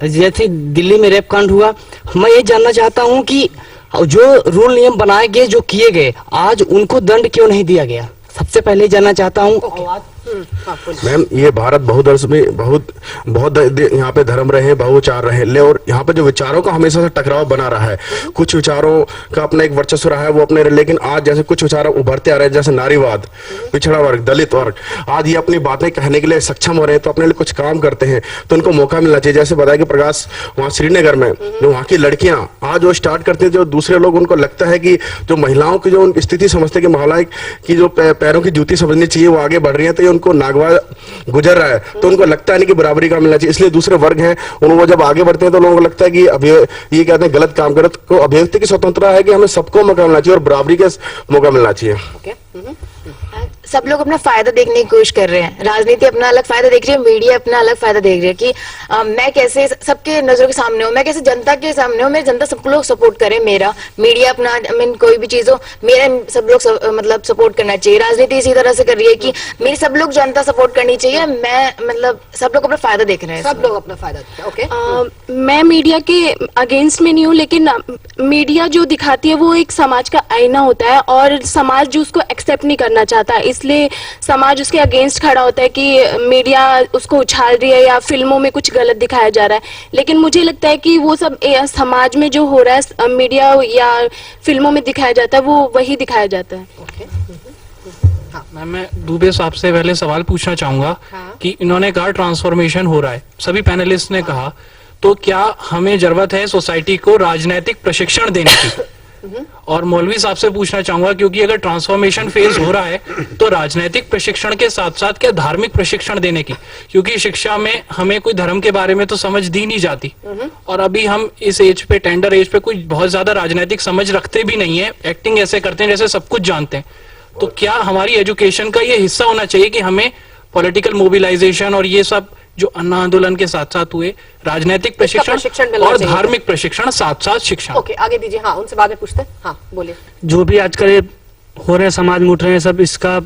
जैसे दिल्ली में रेप कांड हुआ, मैं ये जानना चाहता हूँ कि जो रूल नियम बनाए गए, जो किए गए, आज उनको दंड क्यों नहीं दिया गया? सबसे पहले जानना चाहता हूँ। मैम, ये भारत बहुदर्श में बहुत यहाँ पे धर्म रहे, बहुविचार रहे ले, और यहाँ पे जो विचारों का हमेशा से टकराव बना रहा है। कुछ विचारों का अपना एक वर्चस्व रहा है, वो अपने, लेकिन आज जैसे कुछ विचार उभरते आ रहे हैं, जैसे नारीवाद, पिछड़ा वर्ग, दलित वर्ग, आज ये अपनी बातें कहने के लिए सक्षम हो रहे हैं, तो अपने लिए कुछ काम करते हैं, तो उनको मौका मिलना चाहिए। जैसे बताया कि प्रकाश वहाँ श्रीनगर में जो वहाँ की लड़कियां आज वो स्टार्ट करते हैं, जो दूसरे लोग उनको लगता है कि जो महिलाओं की जो स्थिति समझते कि महिलाएं की जो पैरों की जूती समझनी चाहिए वो आगे बढ़ रही है, तो ये उनको नागवा गुजर रहा है, तो उनको लगता है नहीं कि बराबरी का मिलना चाहिए। इसलिए दूसरे वर्ग हैं, उनको जब आगे बढ़ते हैं तो लोगों को लगता है कि ये कहते हैं गलत काम करे, तो अभिव्यक्ति की स्वतंत्रता है कि हमें सबको मौका मिलना चाहिए और बराबरी का मौका मिलना चाहिए। सब लोग अपना फायदा देखने की कोशिश कर रहे हैं, राजनीति अपना अलग फायदा देख रही है, मीडिया अपना अलग फायदा देख रही है कि मैं कैसे सबके नजरों के सामने हूँ, मैं कैसे जनता के सामने हूँ, मेरी जनता सब लोग सपोर्ट करे, मेरा मीडिया अपना, कोई भी चीज हो मेरा सब लोग मतलब सपोर्ट करना चाहिए। राजनीति इसी तरह से कर रही है कि मेरी सब लोग जनता सपोर्ट करनी चाहिए, मैं मतलब सब लोग अपना फायदा देख रहे हैं, सब लोग अपना फायदा। ओके, मैं मीडिया के अगेंस्ट में नहीं हूँ, लेकिन मीडिया जो दिखाती है वो एक समाज का आईना होता है, और समाज जो उसको एक्सेप्ट नहीं करना चाहता, इसलिए समाज उसके अगेंस्ट खड़ा होता है कि मीडिया उसको उछाल रही है या फिल्मों में कुछ गलत दिखाया जा रहा है। लेकिन मुझे लगता है कि वो सब समाज में जो हो रहा है मीडिया या फिल्मों में दिखाया जाता है वो वही दिखाया जाता है। मैं दुबे साहब से पहले सवाल पूछना चाहूंगा कि इन्होंने कहा ट्रांसफॉर्मेशन हो रहा है, सभी पैनलिस्ट ने कहा, तो क्या हमें जरूरत है सोसाइटी को राजनीतिक प्रशिक्षण देने की? और मौलवी साहब से पूछना चाहूंगा, क्योंकि अगर ट्रांसफॉर्मेशन फेज हो रहा है तो राजनीतिक प्रशिक्षण के साथ साथ क्या धार्मिक प्रशिक्षण देने की, क्योंकि शिक्षा में हमें कोई धर्म के बारे में तो समझ दी नहीं जाती, और अभी हम इस एज पे, टेंडर एज पे, कुछ बहुत ज्यादा राजनीतिक समझ रखते भी नहीं है, एक्टिंग ऐसे करते हैं जैसे सब कुछ जानते हैं। तो क्या हमारी एजुकेशन का ये हिस्सा होना चाहिए कि हमें पॉलिटिकल मोबिलाइजेशन और ये सब जो अन्ना आंदोलन के साथ साथ हुए राजनीतिक प्रशिक्षण और धार्मिक प्रशिक्षण साथ साथ शिक्षा? ओके, आगे दीजिए। हाँ, उनसे बाद में पूछते हैं। हाँ, बोलिए। जो भी आजकल हो रहे हैं, समाज में उठ रहे हैं सब, इसका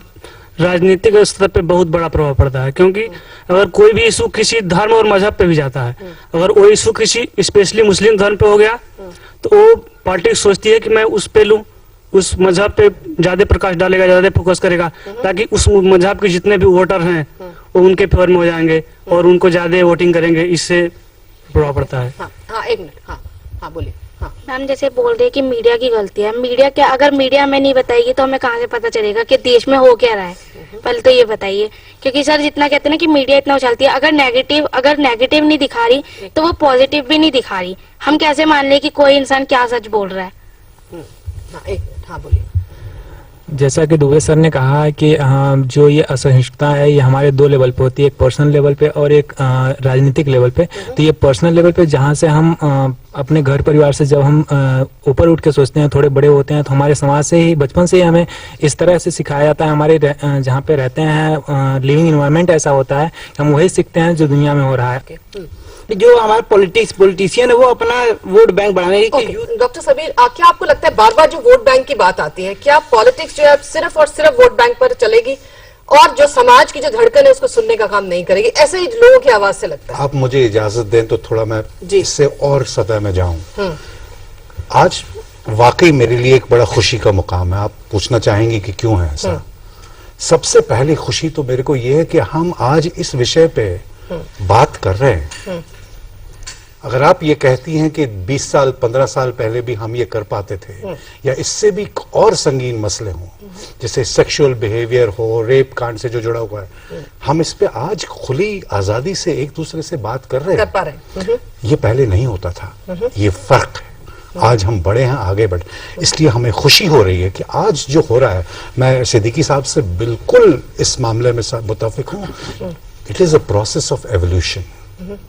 राजनीतिक स्तर पे बहुत बड़ा प्रभाव पड़ता है, क्योंकि अगर कोई भी इशू किसी धर्म और मजहब पे भी जाता है, अगर वो इशू किसी स्पेशली मुस्लिम धर्म पे हो गया तो वो पार्टी सोचती है कि मैं उस पे लूं, उस मजहब पे ज्यादा प्रकाश डालेगा, ज्यादा फोकस करेगा, ताकि उस मजहब के जितने भी वोटर हैं वो उनके फेवर में हो जाएंगे और उनको ज्यादा वोटिंग करेंगे, इससे प्रभाव पड़ता है। हाँ, एक मिनट। हाँ, बोलिए। मैम, जैसे बोल रहे कि मीडिया की गलती है, मीडिया क्या, अगर मीडिया में नहीं बताएगी तो हमें कहाँ से पता चलेगा कि देश में हो क्या रहा है? पहले तो ये बताइए, क्योंकि सर जितना कहते हैं ना कि मीडिया इतना उछालती है, अगर नेगेटिव नहीं दिखा रही तो वो पॉजिटिव भी नहीं दिखा रही, हम कैसे मान ले कि कोई इंसान क्या सच बोल रहा है? एक मिनट। हाँ, बोलिए। जैसा कि दुबे सर ने कहा है कि जो ये असहिष्णुता है ये हमारे दो लेवल पे होती है, एक पर्सनल लेवल पे और एक राजनीतिक लेवल पे। तो ये पर्सनल लेवल पे जहाँ से हम अपने घर परिवार से जब हम ऊपर उठ के सोचते हैं, थोड़े बड़े होते हैं, तो हमारे समाज से ही, बचपन से ही हमें इस तरह से सिखाया जाता है, हमारे जहाँ पे रहते हैं लिविंग इन्वायरमेंट ऐसा होता है, हम वही सीखते हैं जो दुनिया में हो रहा है। जो हमारे पॉलिटिशियन है वो अपना वोट बैंक बढ़ाने की। डॉक्टर सबीर, क्या आपको लगता है बार बार जो वोट बैंक की बात आती है, क्या पॉलिटिक्स जो है सिर्फ और सिर्फ वोट बैंक पर चलेगी और जो समाज की जो धड़कन है उसको सुनने का काम नहीं करेगी? ऐसे ही लोगों की आवाज से लगता है। आप मुझे इजाजत दें तो थोड़ा मैं इससे और सतह में जाऊं। आज वाकई मेरे लिए एक बड़ा खुशी का मुकाम है। आप पूछना चाहेंगे कि क्यों है ऐसा? सबसे पहली खुशी तो मेरे को यह है कि हम आज इस विषय पे बात कर रहे हैं। अगर आप ये कहती हैं कि 20 साल 15 साल पहले भी हम ये कर पाते थे, या इससे भी और संगीन मसले हों, जैसे सेक्सुअल बिहेवियर हो, रेप कांड से जो जुड़ा हुआ है, हम इस पे आज खुली आजादी से एक दूसरे से बात कर रहे हैं। ये पहले नहीं होता था। ये फर्क है। आज हम बड़े हैं, आगे बढ़े, इसलिए हमें खुशी हो रही है कि आज जो हो रहा है, मैं सिद्दीकी साहब से बिल्कुल इस मामले में मुत्तफिक हूं। It is a process of evolution.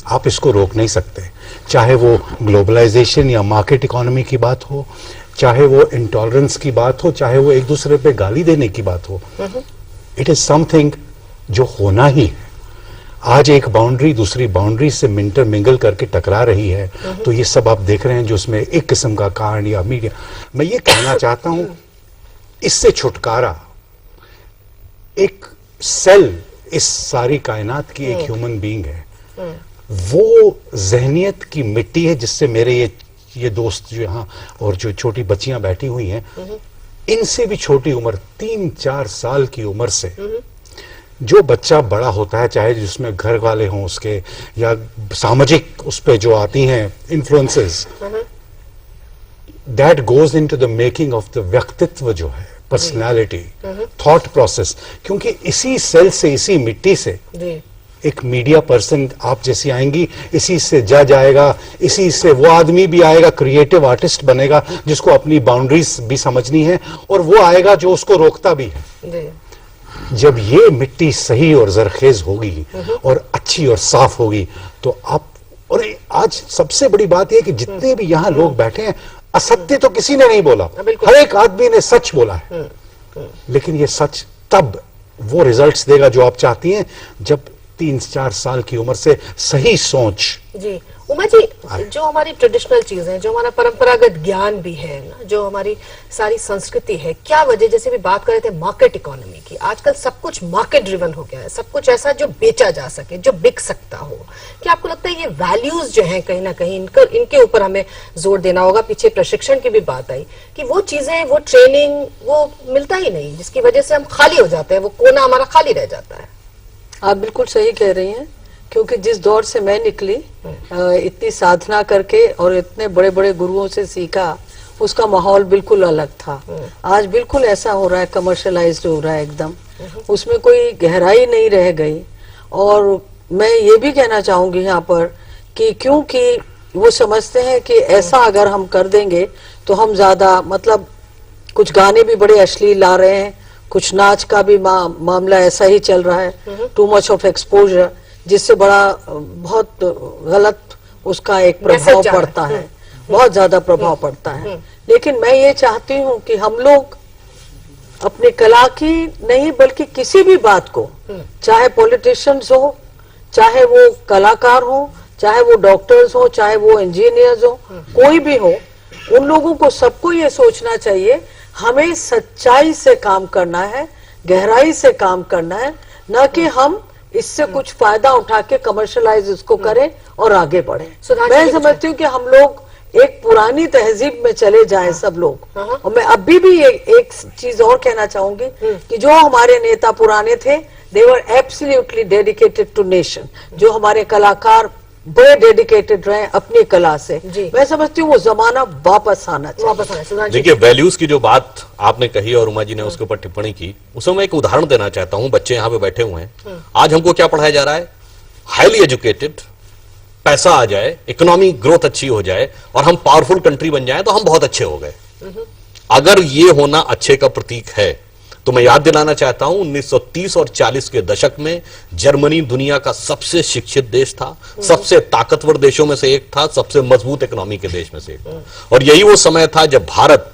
आप इसको रोक नहीं सकते, चाहे वो ग्लोबलाइजेशन या मार्केट इकोनॉमी की बात हो, चाहे वो इंटॉलरेंस की बात हो, चाहे वो एक दूसरे पे गाली देने की बात हो। इट इज समथिंग जो होना ही है। आज एक बाउंड्री दूसरी बाउंड्री से मिंगल करके टकरा रही है, तो ये सब आप देख रहे हैं जो उसमें एक किस्म का कांड या मीडिया। मैं ये कहना चाहता हूं, इससे छुटकारा, एक सेल इस सारी कायनात की एक ह्यूमन बीइंग है, वो जहनियत की मिट्टी है जिससे मेरे ये दोस्त जो यहाँ और जो छोटी बच्चियां बैठी हुई हैं, इनसे भी छोटी उम्र 3-4 साल की उम्र से जो बच्चा बड़ा होता है, चाहे जिसमें घर वाले हों उसके या सामाजिक उस पे जो आती हैं influences, that goes into the making of the व्यक्तित्व जो है, पर्सनालिटी, थॉट प्रोसेस। क्योंकि इसी सेल से, इसी मिट्टी से एक मीडिया पर्सन आप जैसी आएंगी, इसी से जज आएगा, इसी से वो आदमी भी आएगा, क्रिएटिव आर्टिस्ट बनेगा जिसको अपनी बाउंड्रीज भी समझनी है, और वो आएगा जो उसको रोकता भी है। जब ये मिट्टी सही और जरखेज होगी और अच्छी और साफ होगी तो आप, और आज सबसे बड़ी बात यह कि जितने भी यहाँ लोग बैठे हैं, असत्य तो किसी ने नहीं बोला, हर एक आदमी ने सच बोला है। लेकिन ये सच तब वो रिजल्ट्स देगा जो आप चाहती हैं, जब 3-4 साल की उम्र से सही सोच। जी उमा जी, जो हमारी ट्रेडिशनल चीजें, जो हमारा परंपरागत ज्ञान भी है ना, जो हमारी सारी संस्कृति है, क्या वजह, जैसे भी बात कर रहे थे मार्केट इकोनॉमी की, आजकल सब कुछ मार्केट ड्रिवन हो गया है, सब कुछ ऐसा जो बेचा जा सके, जो बिक सकता हो। क्या आपको लगता है ये वैल्यूज जो हैं कहीं ना कहीं इनके ऊपर हमें जोर देना होगा? पीछे प्रशिक्षण की भी बात आई कि वो चीजें, वो ट्रेनिंग, वो मिलता ही नहीं, जिसकी वजह से हम खाली हो जाते हैं, वो कोना हमारा खाली रह जाता है। आप बिल्कुल सही कह रही हैं, क्योंकि जिस दौर से मैं निकली, इतनी साधना करके और इतने बड़े बड़े गुरुओं से सीखा, उसका माहौल बिल्कुल अलग था। आज बिल्कुल ऐसा हो रहा है, कमर्शलाइज्ड हो रहा है एकदम, उसमें कोई गहराई नहीं रह गई। और मैं ये भी कहना चाहूंगी यहाँ पर कि क्योंकि वो समझते हैं कि ऐसा अगर हम कर देंगे तो हम ज्यादा, मतलब कुछ गाने भी बड़े अश्लील ला रहे हैं, कुछ नाच का भी मामला ऐसा ही चल रहा है, टू मच ऑफ एक्सपोजर, जिससे बड़ा बहुत गलत उसका एक प्रभाव पड़ता है, बहुत ज्यादा प्रभाव पड़ता है। लेकिन मैं ये चाहती हूँ कि हम लोग अपनी कला की नहीं, बल्कि किसी भी बात को, चाहे पॉलिटिशियंस हो, चाहे वो कलाकार हो, चाहे वो डॉक्टर्स हो, चाहे वो इंजीनियर्स हो, कोई भी हो, उन लोगों को सबको ये सोचना चाहिए हमें सच्चाई से काम करना है, गहराई से काम करना है, न कि हम इससे कुछ फायदा उठा के कमर्शलाइज इसको करें और आगे बढ़े। मैं समझती हूँ कि हम लोग एक पुरानी तहजीब में चले जाएं सब लोग। और मैं अभी भी एक चीज और कहना चाहूंगी कि जो हमारे नेता पुराने थे, they were absolutely dedicated to nation. जो हमारे कलाकार बड़े डेडिकेटेड रहे अपनी कला से, मैं समझती हूँ वो जमाना वापस आना चाहिए। देखिए, वैल्यूज की जो बात आपने कही और उमा जी ने उसके ऊपर टिप्पणी की, उसमें मैं एक उदाहरण देना चाहता हूँ। बच्चे यहाँ पे बैठे हुए हैं, आज हमको क्या पढ़ाया जा रहा है? हाईली एजुकेटेड, पैसा आ जाए, इकोनॉमी ग्रोथ अच्छी हो जाए और हम पावरफुल कंट्री बन जाए तो हम बहुत अच्छे हो गए। अगर ये होना अच्छे का प्रतीक है तो मैं याद दिलाना चाहता हूं 1930 और 40 के दशक में जर्मनी दुनिया का सबसे शिक्षित देश था, सबसे ताकतवर देशों में से एक था, सबसे मजबूत इकोनॉमी के देश में से एक था। और यही वो समय था जब भारत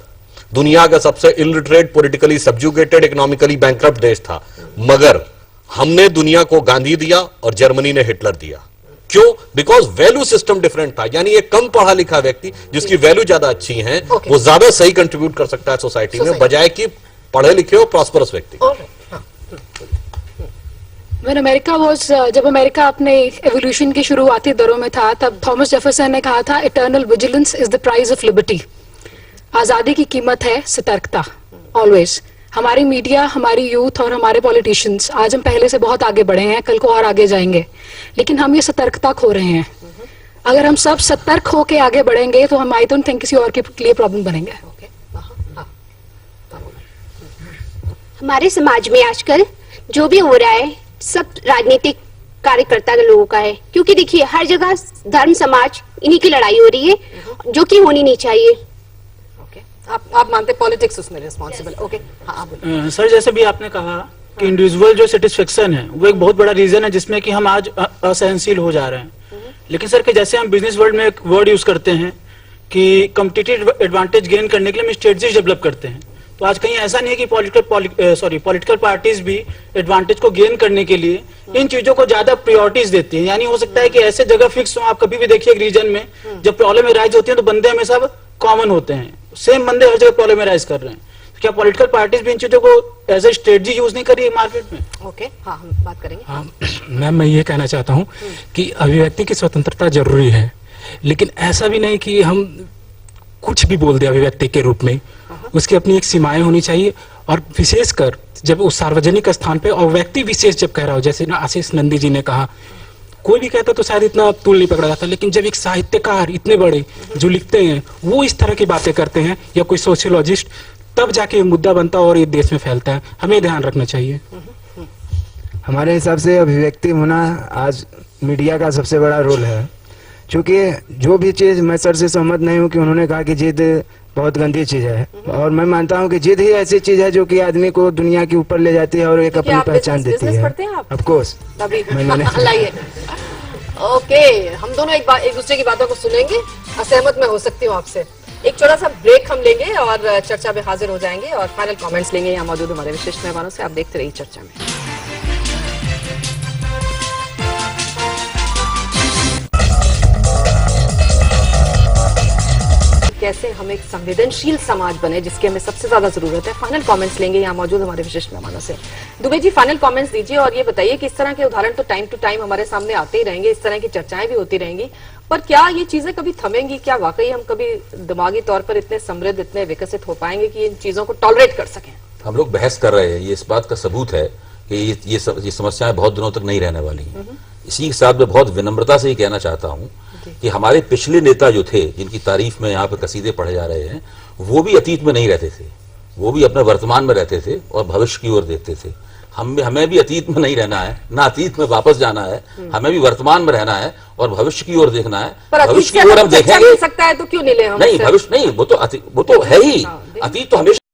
दुनिया का सबसे illiterate, politically subjugated, economically bankrupt देश था। मगर हमने दुनिया को गांधी दिया और जर्मनी ने हिटलर दिया। क्यों? बिकॉज वैल्यू सिस्टम डिफरेंट था। यानी एक कम पढ़ा लिखा व्यक्ति जिसकी वैल्यू ज्यादा अच्छी है, वो ज्यादा सही कंट्रीब्यूट कर सकता है सोसाइटी में, बजाय कि पढ़े लिखे हो प्रॉस्परस व्यक्ति। When America was, जब अमेरिका अपने एवोल्यूशन की शुरुआती दौरों में था, तब थॉमस जेफरसन ने कहा था, eternal vigilance is the price of liberty. आजादी की कीमत है सतर्कता, ऑलवेज। हमारी मीडिया, हमारी यूथ और हमारे पॉलिटिशियंस, आज हम पहले से बहुत आगे बढ़े हैं, कल को और आगे जाएंगे, लेकिन हम ये सतर्कता खो रहे हैं। अगर हम सब सतर्क होके आगे बढ़ेंगे तो हम, आई डोंट थिंक, किसी और के लिए प्रॉब्लम बनेंगे। हमारे समाज में आजकल जो भी हो रहा है सब राजनीतिक कार्यकर्ता लोगों का है, क्योंकि देखिए हर जगह धर्म समाज इन्हीं की लड़ाई हो रही है, जो कि होनी नहीं चाहिए। आप मानते पॉलिटिक्स उसमें रिस्पॉन्सिबल? ओके, हाँ सर, जैसे भी आपने कहा कि इंडिविजुअल जो सेटिस्फेक्शन है वो एक बहुत बड़ा रीजन है जिसमें कि हम आज असहनशील हो जा रहे हैं। लेकिन सर, कि जैसे हम बिजनेस वर्ल्ड में एक वर्ड यूज करते हैं कि कॉम्पिटिटिव एडवांटेज गेन करने के लिए हम स्ट्रेटजीज डेवलप करते हैं, तो आज कहीं ऐसा नहीं है कि पॉलिटिकल पार्टीज भी एडवांटेज को गेन करने के लिए इन चीजों को ज्यादा प्रायोरिटीज देती हैं। यानी हो सकता है कि ऐसे जगह फिक्स हो, आप कभी भी देखिए एक रीजन में जब प्रॉब्लम राइज होती है तो बंदे हमेशा कॉमन होते हैं, सेम बंदे हर जगह प्रॉब्लम राइज कर रहे हैं। क्या पॉलिटिकल पार्टीज भी इन चीजों को एज ए स्ट्रेटजी यूज नहीं कर रही है मार्केट में? ओके, हाँ हम बात करेंगे। हाँ, मैम मैं ये कहना चाहता हूँ कि अभिव्यक्ति की स्वतंत्रता जरूरी है, लेकिन ऐसा भी नहीं कि हम कुछ भी बोल दे अभिव्यक्ति के रूप में। उसकी अपनी एक सीमाएं होनी चाहिए, और विशेषकर जब उस सार्वजनिक स्थान पे और व्यक्ति विशेष जब कह रहा हो, जैसे ना आशीष नंदी जी ने कहा, कोई भी कहता तो शायद इतना तूल नहीं पकड़ा जाता, लेकिन जब एक साहित्यकार इतने बड़े जो लिखते हैं वो इस तरह की बातें करते हैं, या कोई सोशियोलॉजिस्ट, तब जाके मुद्दा बनता है और ये देश में फैलता है। हमें ध्यान रखना चाहिए। हमारे हिसाब से अभिव्यक्ति होना आज मीडिया का सबसे बड़ा रोल है, क्योंकि जो भी चीज, मैं सर से सहमत नहीं हूँ कि उन्होंने कहा कि जिद बहुत गंदी चीज है, और मैं मानता हूँ कि जिद ही ऐसी चीज है जो कि आदमी को दुनिया के ऊपर ले जाती है और एक अपनी पहचान देती है। Of course. लाइए। ओके, हम दोनों एक दूसरे की बातों को सुनेंगे। असहमत मैं हो सकती हूँ आपसे। एक छोटा सा ब्रेक हम लेंगे और चर्चा में हाजिर हो जाएंगे और फाइनल कमेंट्स लेंगे यहाँ मौजूद हमारे विशिष्ट मेहमानों से। आप देखते रहिए चर्चा में। कैसे हम एक संवेदनशील समाज बने, जिसकी हमें सबसे ज्यादा जरूरत है। फाइनल कमेंट्स लेंगे यहाँ मौजूद हमारे विशिष्ट मेहमानों से। दुबे जी, फाइनल कमेंट्स दीजिए और ये बताइए कि इस तरह के उदाहरण तो टाइम टू टाइम हमारे सामने आते ही रहेंगे, इस तरह की चर्चाएं भी होती रहेंगी, पर क्या ये चीजें कभी थमेंगी? क्या वाकई हम कभी दिमागी तौर पर इतने समृद्ध, इतने विकसित हो पाएंगे कि इन चीजों को टॉलरेट कर सकें? हम लोग बहस कर रहे हैं, ये इस बात का सबूत है कि ये समस्याएं बहुत दिनों तक नहीं रहने वाली हैं। इसी के साथ मैं बहुत विनम्रता से ये कहना चाहता हूँ कि हमारे पिछले नेता जो थे, जिनकी तारीफ में यहाँ पर कसीदे पढ़े जा रहे हैं, वो भी अतीत में नहीं रहते थे, वो भी अपने वर्तमान में रहते थे और भविष्य की ओर देखते थे। हमें भी अतीत में नहीं रहना है, ना अतीत में वापस जाना है, हमें भी वर्तमान में रहना है और भविष्य की ओर देखना है। भविष्य की ओर हम देखेंगे। सकता है तो क्यों नहीं ले हम? नहीं, भविष्य नहीं, वो तो है ही। अतीत तो हमेशा